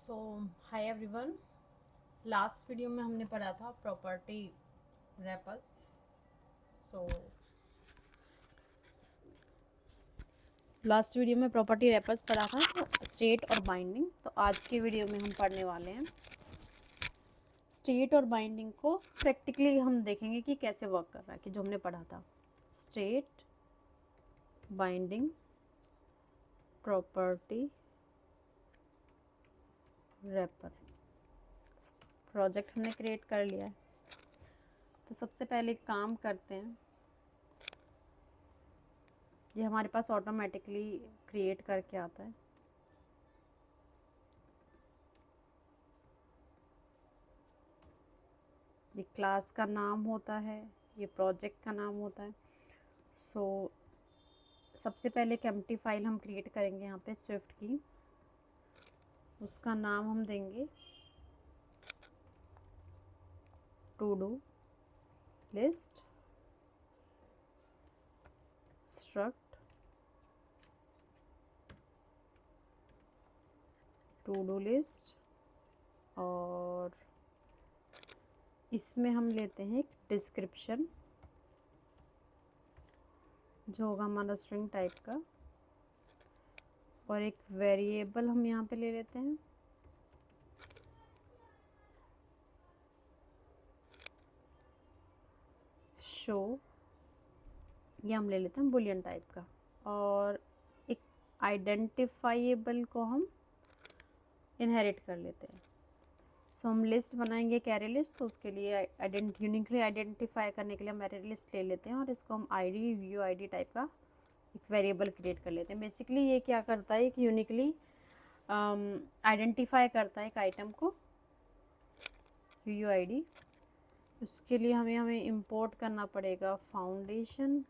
सो hi everyone. Last video में हमने पढ़ा था property rappers. So last video में प्रॉपर्टी रैपर्स पढ़ा था, तो स्टेट और बाइंडिंग। तो आज के वीडियो में हम पढ़ने वाले हैं स्टेट और बाइंडिंग को प्रैक्टिकली हम देखेंगे कि कैसे वर्क कर रहा है, कि जो हमने पढ़ा था state binding property wrapper. Project हमने क्रिएट कर लिया है। तो सबसे पहले काम करते हैं, ये हमारे पास ऑटोमेटिकली क्रिएट करके आता है। ये क्लास का नाम होता है, ये प्रोजेक्ट का नाम होता है। सो सबसे पहले एक एम्प्टी फाइल हम क्रिएट करेंगे यहाँ पे स्विफ्ट की। उसका नाम हम देंगे to do list struct to do list, और इसमें हम लेते हैं एक डिस्क्रिप्शन जो होगा हमारा स्ट्रिंग टाइप का, और एक वेरिएबल हम यहाँ पे ले लेते हैं शो, ये हम ले लेते हैं बुलियन टाइप का, और एक आइडेंटिफाइएबल को हम इनहेरिट कर लेते हैं। सो हम लिस्ट बनाएंगे कैरे लिस्ट, तो उसके लिए यूनिकली आइडेंटिफाई करने के लिए हम एरे लिस्ट ले लेते हैं, और इसको हम आईडी व्यू आईडी टाइप का एक वेरिएबल क्रिएट कर लेते हैं। बेसिकली ये क्या करता है, एक यूनिकली आइडेंटिफाई करता है एक आइटम को व्यू आईडी। उसके लिए हमें इंपोर्ट करना पड़ेगा foundation,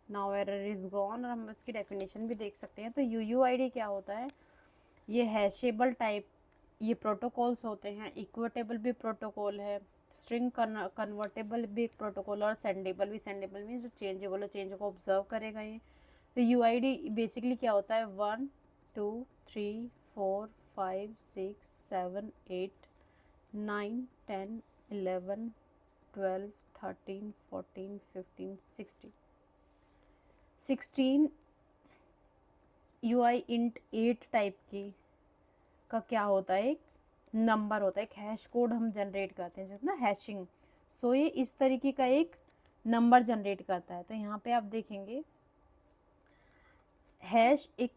now error is gone, और हम इसकी डेफिनेशन भी देख सकते हैं। तो UUID क्या होता है, ये हैशेबल टाइप, ये प्रोटोकॉल्स होते हैं। इक्विटेबल भी प्रोटोकॉल है, स्ट्रिंग कन्वर्टेबल भी एक प्रोटोकॉल, और सेंडेबल भी। सेंडेबल मीन्स जो चेंजेबल हो, चेंज को ऑब्जर्व करेगा ये। तो UID बेसिकली क्या होता है, 1 2 3 4 5 6 7 8 9 10 11 12 13 14 15 16 UI इंट 8 टाइप की का क्या होता है, एक नंबर होता है, एक हैश कोड हम जनरेट करते हैं जितना हैशिंग। सो ये इस तरीके का एक नंबर जनरेट करता है। तो यहाँ पे आप देखेंगे हैश एक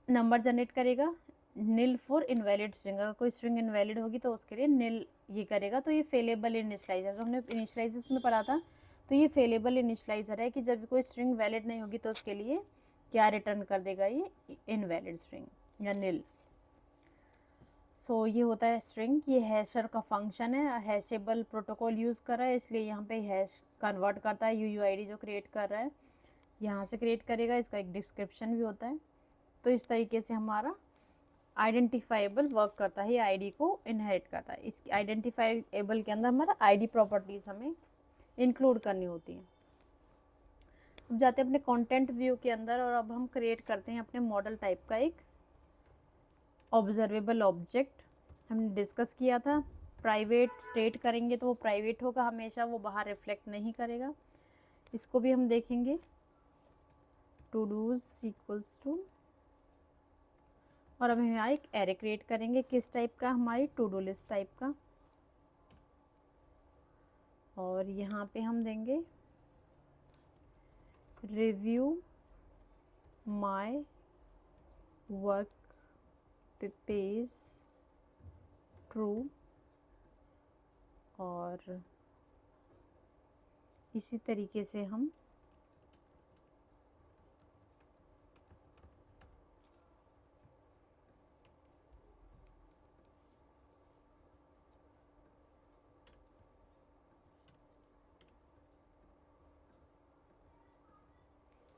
नंबर जनरेट करेगा, नील फॉर इनवैलिड स्ट्रिंग। अगर कोई स्ट्रिंग इनवैलिड होगी तो उसके लिए नील ये करेगा। तो ये फेलेबल इनिशियलाइजर जो हमने इनिशियलाइजर्स में पढ़ा था, तो ये फेलेबल इनिशियलाइजर है कि जब कोई स्ट्रिंग वैलिड नहीं होगी तो उसके लिए क्या रिटर्न कर देगा, ये इनवैलिड स्ट्रिंग या नील। सो ये होता है स्ट्रिंग, ये हैशर का फंक्शन है। हैशेबल प्रोटोकॉल यूज़ कर रहा है, इसलिए यहाँ पे हैश कन्वर्ट करता है। UUID जो क्रिएट कर रहा है यहाँ से क्रिएट करेगा, इसका एक डिस्क्रिप्शन भी होता है। तो इस तरीके से हमारा आइडेंटिफाइबल वर्क करता है, ये आईडी को इनहेरिट करता है। इस आइडेंटिफाइबल के अंदर हमारा आईडी प्रॉपर्टीज़ हमें इंक्लूड करनी होती हैं। अब जाते हैं अपने कंटेंट व्यू के अंदर, और अब हम क्रिएट करते हैं अपने मॉडल टाइप का एक ऑब्जर्वेबल ऑब्जेक्ट। हमने डिस्कस किया था प्राइवेट स्टेट करेंगे तो वो प्राइवेट होगा हमेशा, वो बाहर रिफ्लेक्ट नहीं करेगा। इसको भी हम देखेंगे टू डूज इक्वल्स टू, और अब हम यहाँ एक एरे क्रिएट करेंगे किस टाइप का, हमारी टू डू लिस्ट टाइप का, और यहाँ पे हम देंगे review my work page true, और इसी तरीके से हम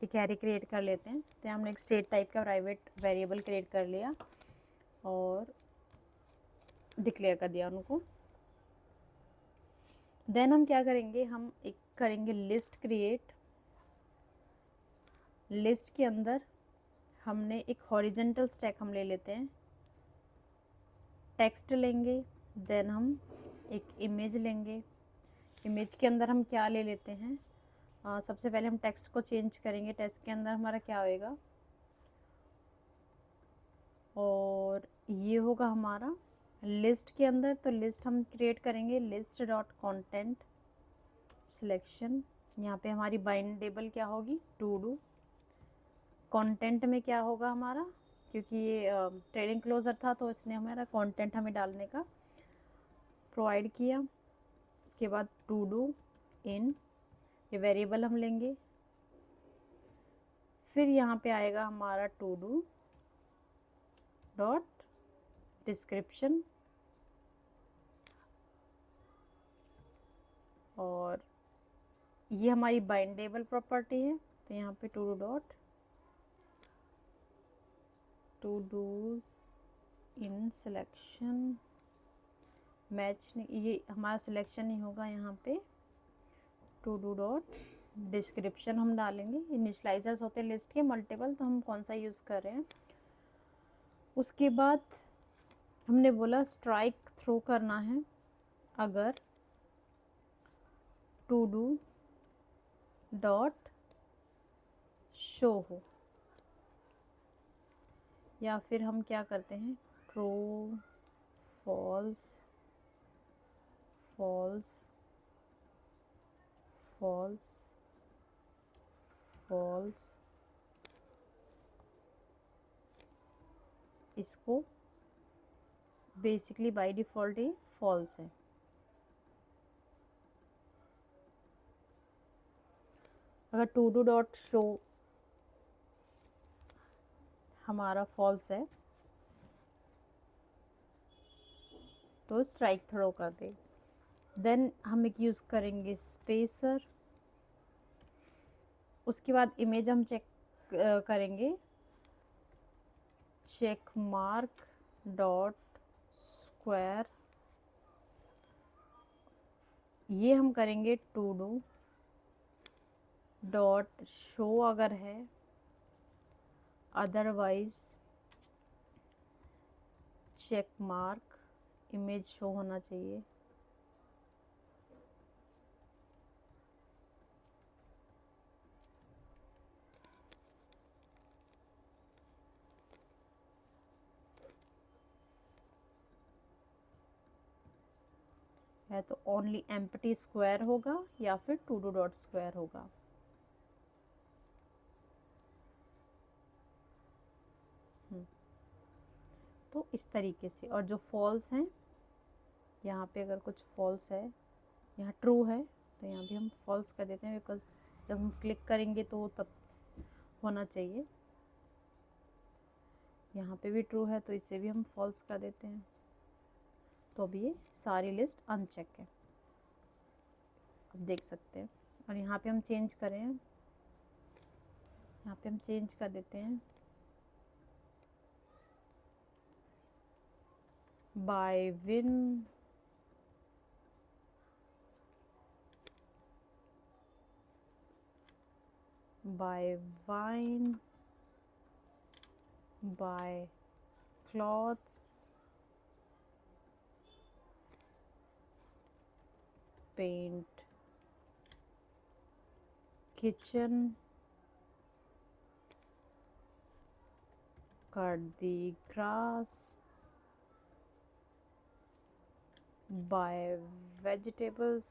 एक एरे क्रिएट कर लेते हैं। तो हमने एक स्टेट टाइप का प्राइवेट वेरिएबल क्रिएट कर लिया और डिक्लेयर कर दिया उनको। देन हम क्या करेंगे, हम एक करेंगे लिस्ट क्रिएट लिस्ट के अंदर हमने एक हॉरिजेंटल स्टैक हम ले लेते हैं, टेक्स्ट लेंगे, देन हम एक इमेज लेंगे। इमेज के अंदर हम क्या ले लेते हैं, सबसे पहले हम टेक्स्ट को चेंज करेंगे। टेक्स्ट के अंदर हमारा क्या होएगा, और ये होगा हमारा लिस्ट के अंदर। तो लिस्ट हम क्रिएट करेंगे, लिस्ट डॉट कॉन्टेंट सिलेक्शन। यहाँ पे हमारी बाइंडेबल क्या होगी, टू डू। कंटेंट में क्या होगा हमारा, क्योंकि ये ट्रेलिंग क्लोजर था तो इसने हमारा कंटेंट हमें डालने का प्रोवाइड किया। उसके बाद टू डू इन, ये वेरिएबल हम लेंगे। फिर यहाँ पे आएगा हमारा टू डू डॉट डिस्क्रिप्शन, और ये हमारी बाइंडेबल प्रॉपर्टी है। तो यहाँ पे todo dot todos in selection match, ये हमारा सिलेक्शन नहीं होगा, यहाँ पे टू डू डॉट डिस्क्रिप्शन हम डालेंगे। इनिशलाइजर्स होते हैं लिस्ट के मल्टीपल, तो हम कौन सा यूज़ कर रहे हैं। उसके बाद हमने बोला स्ट्राइक थ्रो करना है अगर टू डू डॉट शो हो, या फिर हम क्या करते हैं, true false false false false, इसको बेसिकली बाय डिफ़ॉल्ट ये फॉल्स है। अगर टू डू डॉट शो हमारा फॉल्स है तो स्ट्राइक थ्रो कर दे। देन हम एक यूज़ करेंगे स्पेसर। उसके बाद इमेज हम चेक करेंगे, चेक मार्क डॉट स्क्वायर, ये हम करेंगे टू डू डॉट शो अगर है, otherwise check mark image show होना चाहिए। है तो ओनली एम्प्टी स्क्वायर होगा या फिर टू डू डॉट स्क्वायर होगा। तो इस तरीके से, और जो फॉल्स हैं यहाँ पे अगर कुछ फॉल्स है, यहाँ ट्रू है तो यहाँ भी हम फॉल्स कर देते हैं, बिकॉज जब हम क्लिक करेंगे तो तब होना चाहिए। यहाँ पे भी ट्रू है तो इसे भी हम फॉल्स कर देते हैं। तो अभी ये सारी लिस्ट अनचेक है, अब देख सकते हैं। और यहाँ पे हम चेंज करें, यहाँ पे हम चेंज कर देते हैं buy win buy wine buy clothes paint kitchen cut the grass buy vegetables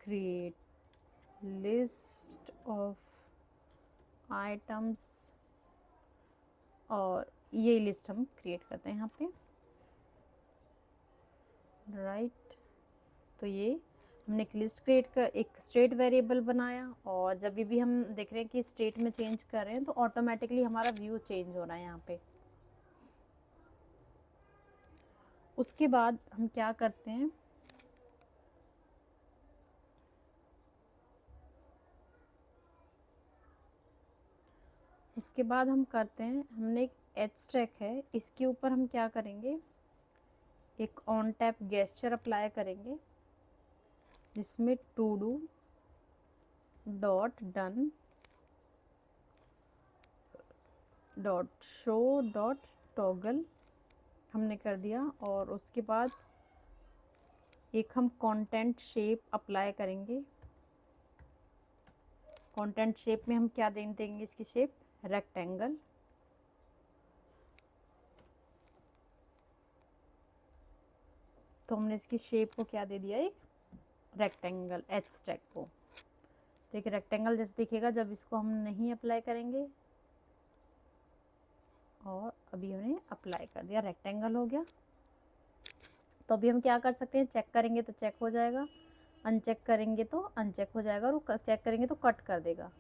create list of items, और ये लिस्ट हम क्रिएट करते हैं यहाँ पे, राइट। तो ये हमने एक लिस्ट क्रिएट कर एक स्टेट वेरिएबल बनाया, और जब भी हम देख रहे हैं कि स्टेट में चेंज कर रहे हैं तो ऑटोमेटिकली हमारा व्यू चेंज हो रहा है यहाँ पे। उसके बाद हम क्या करते हैं, उसके बाद हम करते हैं, हमने एक एच स्टैक है, इसके ऊपर हम क्या करेंगे, एक ऑन टैप गेस्चर अप्लाई करेंगे। जिसमें todo dot done dot show dot toggle हमने कर दिया। और उसके बाद एक हम कंटेंट शेप अप्लाई करेंगे। कंटेंट शेप में हम क्या देंगे इसकी शेप, रेक्टेंगल। तो हमने इसकी शेप को क्या दे दिया, एक रेक्टेंगल एच स्टैक को। तो एक रेक्टेंगल जैसे दिखेगा जब इसको हम नहीं अप्लाई करेंगे। और अभी हमने अप्लाई कर दिया, रेक्टेंगल हो गया। तो अभी हम क्या कर सकते हैं, चेक करेंगे तो चेक हो जाएगा, अनचेक करेंगे तो अनचेक हो जाएगा, और चेक करेंगे तो कट कर देगा।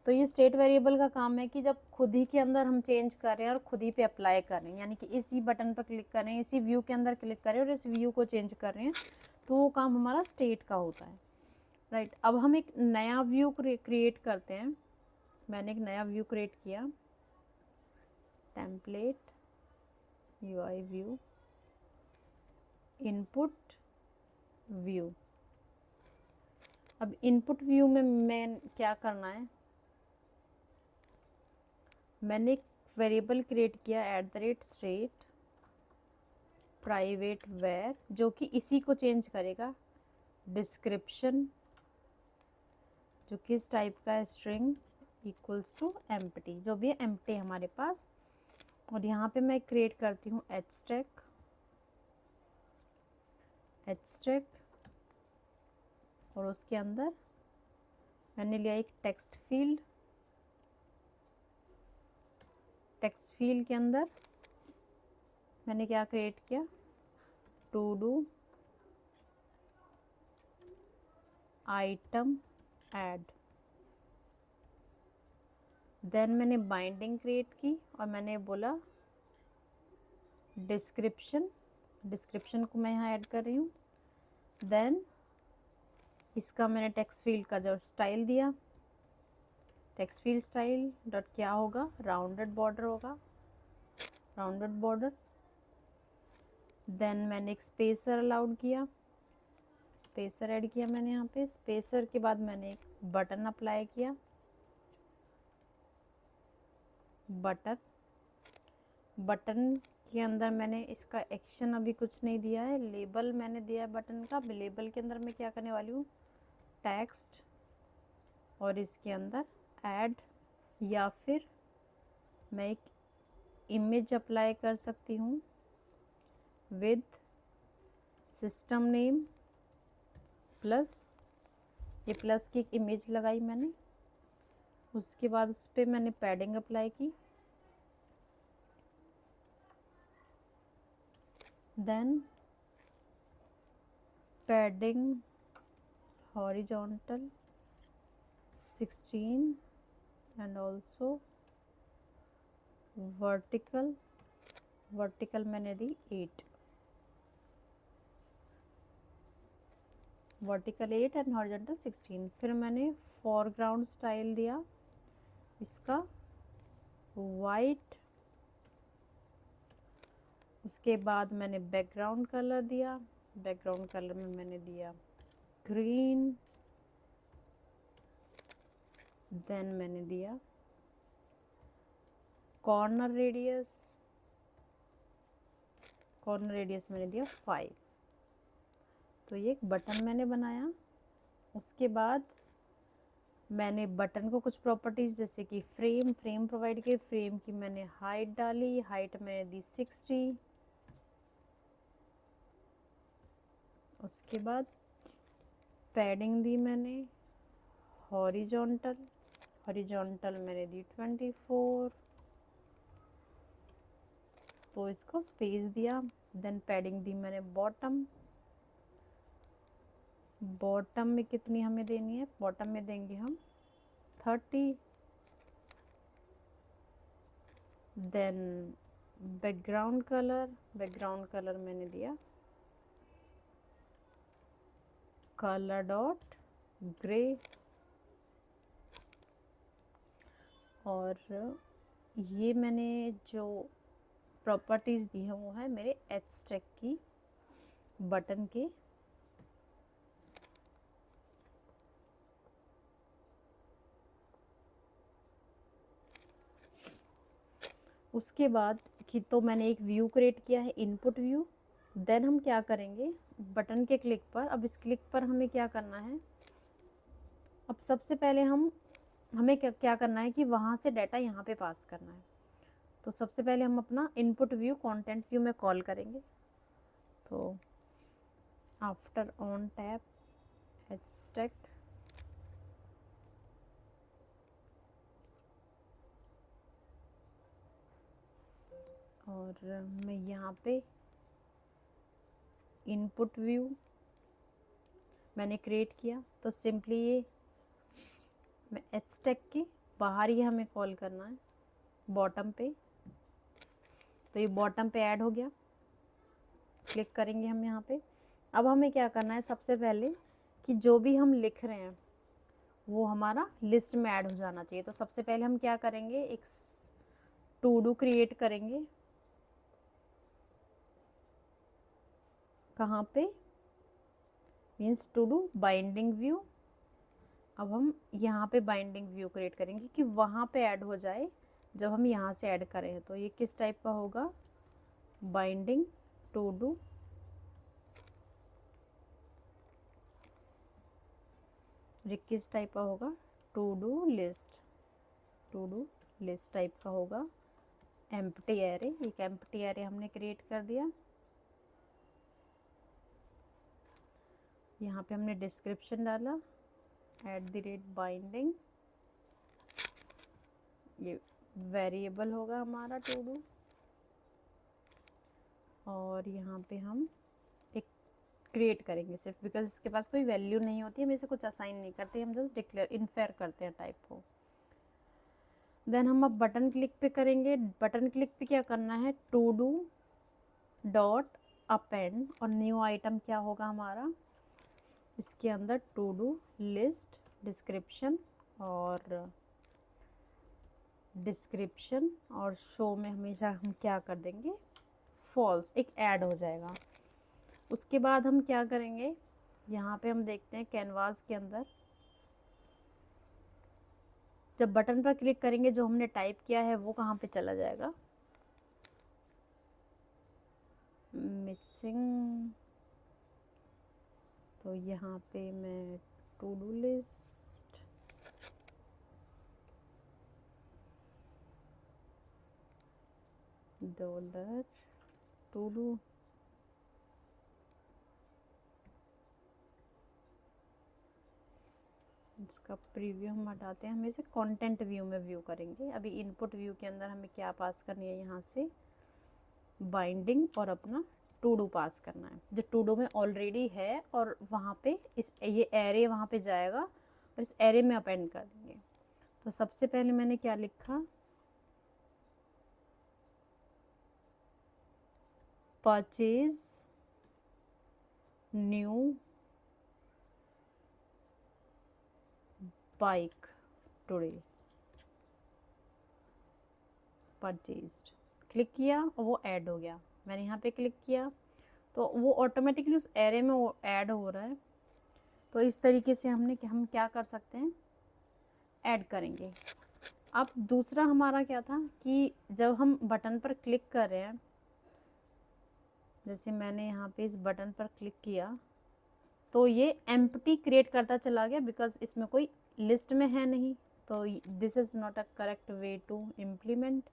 तो ये स्टेट वेरिएबल का काम है कि जब खुद ही के अंदर हम चेंज कर रहे हैं और खुद ही पे अप्लाई कर रहे हैं, यानी कि इसी बटन पर क्लिक कर रहे हैं, इसी व्यू के अंदर क्लिक कर रहे हैं और इस व्यू को चेंज कर रहे हैं, तो वो काम हमारा स्टेट का होता है, राइट। अब हम एक नया व्यू क्रिएट करते हैं। मैंने एक नया व्यू क्रिएट किया, template UI view, input view. अब इनपुट व्यू में मैं क्या करना है, मैंने एक वेरिएबल क्रिएट किया @state प्राइवेट वेर, जो कि इसी को चेंज करेगा। डिस्क्रिप्शन जो किस टाइप का है, स्ट्रिंग इक्वल्स टू एम्प्टी, जो भी है एम्प्टी हमारे पास। और यहाँ पे मैं क्रिएट करती हूँ htag, और उसके अंदर मैंने लिया एक टेक्स्ट फील्ड। टेक्स्ट फील्ड के अंदर मैंने क्या क्रिएट किया, to do item add. Then मैंने बाइंडिंग क्रिएट की और मैंने बोला डिस्क्रिप्शन को मैं यहाँ ऐड कर रही हूँ। देन इसका मैंने टेक्स्ट फील्ड का जो स्टाइल दिया, टेक्स्ट फील्ड स्टाइल डॉट क्या होगा, राउंडेड बॉर्डर होगा, राउंडेड बॉर्डर। देन मैंने एक स्पेसर अलाउड किया, स्पेसर ऐड किया मैंने यहाँ पे। स्पेसर के बाद मैंने एक बटन अप्लाई किया, बटन के अंदर मैंने इसका एक्शन अभी कुछ नहीं दिया है, लेबल मैंने दिया है बटन का। लेबल के अंदर मैं क्या करने वाली हूँ, टेक्स्ट, और इसके अंदर ऐड, या फिर मैं एक इमेज अप्लाई कर सकती हूँ विद सिस्टम नेम प्लस, ये प्लस की एक इमेज लगाई मैंने। उसके बाद उस पर मैंने पैडिंग अप्लाई की। Then padding horizontal 16 and also vertical मैंने दी 8, वर्टिकल 8 एंड हॉरिजॉन्टल 16। फिर मैंने फोरग्राउंड स्टाइल दिया इसका वाइट। उसके बाद मैंने बैकग्राउंड कलर दिया, बैकग्राउंड कलर में मैंने दिया ग्रीन। देन मैंने दिया कॉर्नर रेडियस मैंने दिया 5। तो ये एक बटन मैंने बनाया। उसके बाद मैंने बटन को कुछ प्रॉपर्टीज़ जैसे कि फ्रेम प्रोवाइड किए। फ्रेम की मैंने हाइट डाली, हाइट मैंने दी 60। उसके बाद पैडिंग दी मैंने हॉरिजॉन्टल मैंने दी 24। तो इसको स्पेस दिया। देन पैडिंग दी मैंने बॉटम में कितनी हमें देनी है, बॉटम में देंगे हम 30। देन बैकग्राउंड कलर मैंने दिया कलर डॉट ग्रे। और ये मैंने जो प्रॉपर्टीज़ दी है वो है मेरे htag की बटन के उसके बाद कि तो मैंने एक व्यू क्रिएट किया है, इनपुट व्यू। देन हम क्या करेंगे, बटन के क्लिक पर, अब इस क्लिक पर हमें क्या करना है, अब सबसे पहले हमें क्या करना है कि वहाँ से डाटा यहाँ पे पास करना है। तो सबसे पहले हम अपना इनपुट व्यू कंटेंट व्यू में कॉल करेंगे। तो आफ्टर ऑन टैप एचटेक, और मैं यहाँ पे इनपुट व्यू मैंने क्रिएट किया। तो सिंपली ये मैं एचटेक के बाहर ही हमें कॉल करना है, बॉटम पे। तो ये बॉटम पे ऐड हो गया, क्लिक करेंगे हम यहाँ पे। अब हमें क्या करना है, सबसे पहले कि जो भी हम लिख रहे हैं वो हमारा लिस्ट में ऐड हो जाना चाहिए। तो सबसे पहले हम क्या करेंगे, एक टू डू क्रिएट करेंगे। कहाँ पे, means to do binding view. अब हम यहाँ पे बाइंडिंग व्यू क्रिएट करेंगे कि वहाँ पे ऐड हो जाए जब हम यहाँ से ऐड करें। तो ये किस टाइप का होगा, बाइंडिंग टू डू, ये किस टाइप का होगा, to do list, to do list type का होगा। एम्प्टी एरे, एक एम्प्टी एरे हमने क्रिएट कर दिया। यहाँ पे हमने डिस्क्रिप्शन डाला, @बाइंडिंग, ये वेरिएबल होगा हमारा टू डू। और यहाँ पे हम एक क्रिएट करेंगे सिर्फ, बिकॉज इसके पास कोई वैल्यू नहीं होती है, हम इसे कुछ असाइन नहीं करते, हम जस्ट डिक्लेयर इनफेयर करते हैं टाइप को। देन हम अब बटन क्लिक पे करेंगे। बटन क्लिक पे क्या करना है, टू डू डॉट अपेंड, और न्यू आइटम क्या होगा हमारा, इसके अंदर टू डू लिस्ट डिस्क्रिप्शन, और डिस्क्रिप्शन और शो में हमेशा हम क्या कर देंगे, फॉल्स, एक ऐड हो जाएगा। उसके बाद हम क्या करेंगे, यहाँ पे हम देखते हैं कैनवास के अंदर जब बटन पर क्लिक करेंगे जो हमने टाइप किया है वो कहाँ पे चला जाएगा, मिसिंग। तो यहाँ पे मैं to do list, dollar to do, इसका प्रीव्यू हम हटाते हैं, हम इसे कंटेंट व्यू में व्यू करेंगे। अभी इनपुट व्यू के अंदर हमें क्या पास करनी है, यहाँ से बाइंडिंग और अपना टू डू पास करना है जो टू डू में ऑलरेडी है, और वहाँ पे ये एरे वहाँ पे जाएगा और इस एरे में अपेंड कर देंगे। तो सबसे पहले मैंने क्या लिखा, purchase new bike today, purchased, click किया और वो ऐड हो गया। मैंने यहाँ पे क्लिक किया तो वो ऑटोमेटिकली उस एरे में वो ऐड हो रहा है। तो इस तरीके से हम क्या कर सकते हैं, ऐड करेंगे। अब दूसरा हमारा क्या था कि जब हम बटन पर क्लिक कर रहे हैं, जैसे मैंने यहाँ पे इस बटन पर क्लिक किया तो ये एम्प्टी क्रिएट करता चला गया, बिकॉज इसमें कोई लिस्ट में है नहीं। तो this is not a correct way to implement.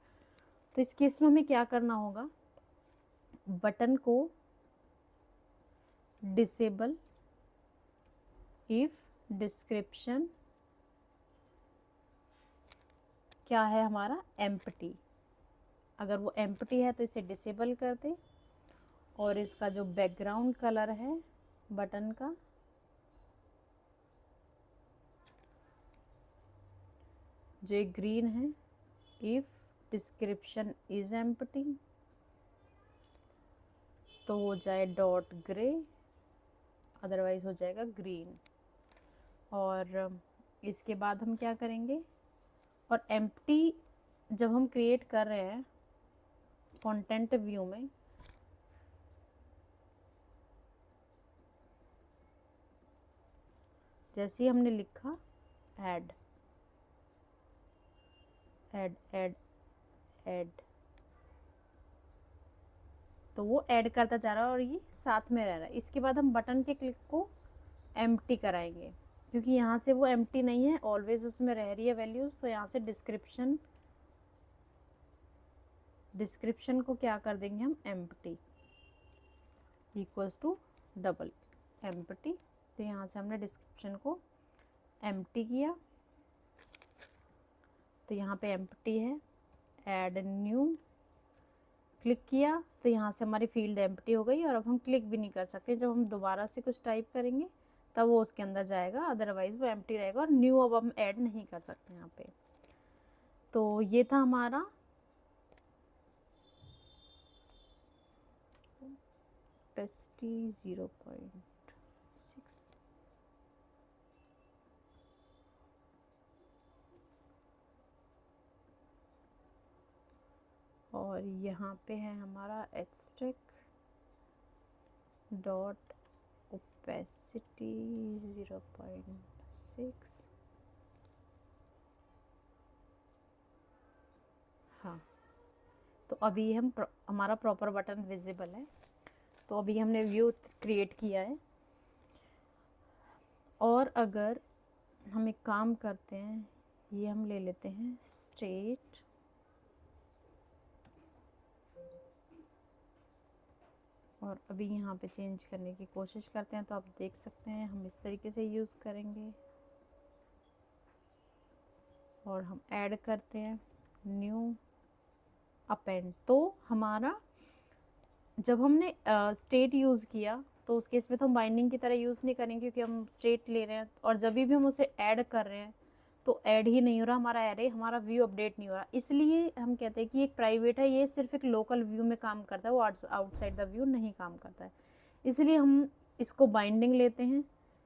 तो इस केस में हमें क्या करना होगा, बटन को डिसेबल इफ डिस्क्रिप्शन क्या है हमारा, एम्प्टी। अगर वो एम्प्टी है तो इसे डिसेबल कर दे, और इसका जो बैकग्राउंड कलर है बटन का, जो एक ग्रीन है, इफ डिस्क्रिप्शन इज एम्प्टी तो हो जाए डॉट ग्रे, अदरवाइज हो जाएगा ग्रीन। और इसके बाद हम क्या करेंगे, और एम्प्टी जब हम क्रिएट कर रहे हैं कंटेंट व्यू में, जैसे ही हमने लिखा ऐड ऐड ऐड ऐड, तो वो ऐड करता जा रहा है और ये साथ में रह रहा है। इसके बाद हम बटन के क्लिक को एम्प्टी कराएंगे, क्योंकि यहाँ से वो एम्प्टी नहीं है, ऑलवेज उसमें रह रही है वैल्यूज़। तो यहाँ से डिस्क्रिप्शन को क्या कर देंगे हम, empty equals to double empty. तो यहाँ से हमने डिस्क्रिप्शन को एम्प्टी किया, तो यहाँ पे एम्प्टी है, ऐड न्यू क्लिक किया, तो यहाँ से हमारी फील्ड एम्प्टी हो गई। और अब हम क्लिक भी नहीं कर सकते, जब हम दोबारा से कुछ टाइप करेंगे तब वो उसके अंदर जाएगा, अदरवाइज वो एम्प्टी रहेगा। और न्यू अब हम ऐड नहीं कर सकते यहाँ पे। तो ये था हमारा पेस्टी 0.6। और यहाँ पे है हमारा एचटेक डॉट ओपेसिटी 0.6। हाँ, तो अभी हमारा प्रॉपर बटन विजिबल है। तो अभी हमने व्यू क्रिएट किया है। और अगर हम एक काम करते हैं, ये हम ले लेते हैं स्टेट, और अभी यहाँ पे चेंज करने की कोशिश करते हैं। तो आप देख सकते हैं हम इस तरीके से यूज़ करेंगे। और हम ऐड करते हैं न्यू अपेंड। तो हमारा जब हमने स्टेट यूज़ किया तो उस केस में तो हम बाइंडिंग की तरह यूज़ नहीं करेंगे, क्योंकि हम स्टेट ले रहे हैं। और जब भी हम उसे ऐड कर रहे हैं तो ऐड ही नहीं हो रहा हमारा एरे, हमारा व्यू अपडेट नहीं हो रहा। इसलिए हम कहते हैं कि एक प्राइवेट है, ये सिर्फ एक लोकल व्यू में काम करता है, वो आउटसाइड द व्यू नहीं काम करता है। इसलिए हम इसको बाइंडिंग लेते हैं।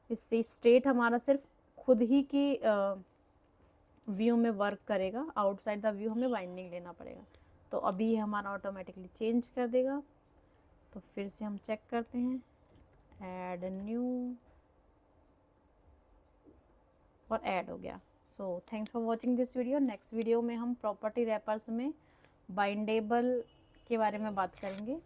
इससे स्टेट हमारा सिर्फ खुद ही की व्यू में वर्क करेगा, आउटसाइड द व्यू हमें बाइंडिंग लेना पड़ेगा। तो अभी हमारा ऑटोमेटिकली चेंज कर देगा। तो फिर से हम चेक करते हैं, ऐड न्यू, और ऐड हो गया। So thanks for watching this video. Next video में हम प्रॉपर्टी रैपर्स में बाइंडेबल के बारे में बात करेंगे।